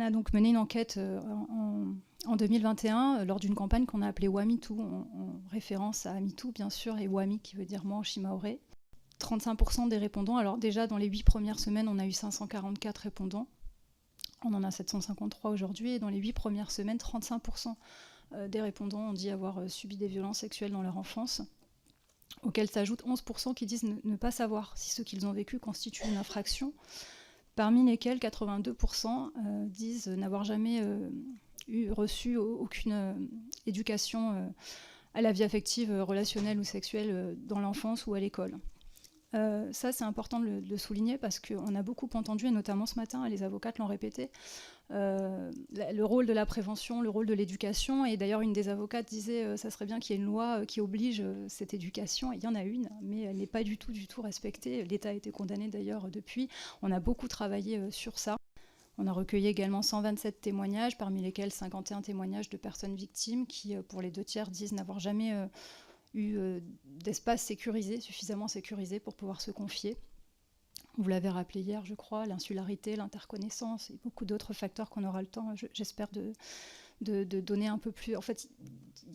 a donc mené une enquête en 2021 lors d'une campagne qu'on a appelée WAMITOO, en référence à MeToo bien sûr, et Wami qui veut dire moi en shimaoré. 35% des répondants, alors déjà dans les 8 premières semaines on a eu 544 répondants, on en a 753 aujourd'hui, et dans les 8 premières semaines 35% des répondants ont dit avoir subi des violences sexuelles dans leur enfance, auxquels s'ajoutent 11% qui disent ne pas savoir si ce qu'ils ont vécu constitue une infraction, parmi lesquels 82% disent n'avoir jamais reçu aucune éducation à la vie affective, relationnelle ou sexuelle dans l'enfance ou à l'école. Ça, c'est important de le souligner parce qu'on a beaucoup entendu, et notamment ce matin, les avocates l'ont répété, le rôle de la prévention, le rôle de l'éducation. Et d'ailleurs, une des avocates disait ça serait bien qu'il y ait une loi qui oblige cette éducation. Et il y en a une, mais elle n'est pas du tout respectée. L'État a été condamné d'ailleurs depuis. On a beaucoup travaillé sur ça. On a recueilli également 127 témoignages, parmi lesquels 51 témoignages de personnes victimes qui, pour les 2/3, disent n'avoir jamais eu d'espace sécurisé, suffisamment sécurisé pour pouvoir se confier. Vous l'avez rappelé hier, je crois, l'insularité, l'interconnaissance et beaucoup d'autres facteurs qu'on aura le temps, j'espère, de donner un peu plus, en fait,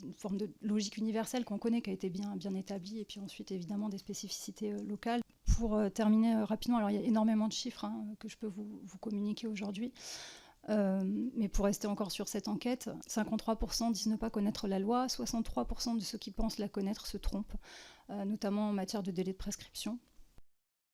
une forme de logique universelle qu'on connaît, qui a été bien établie, et puis ensuite, évidemment, des spécificités locales. Pour terminer rapidement, alors il y a énormément de chiffres que je peux vous communiquer aujourd'hui. Mais pour rester encore sur cette enquête, 53% disent ne pas connaître la loi, 63% de ceux qui pensent la connaître se trompent, notamment en matière de délai de prescription.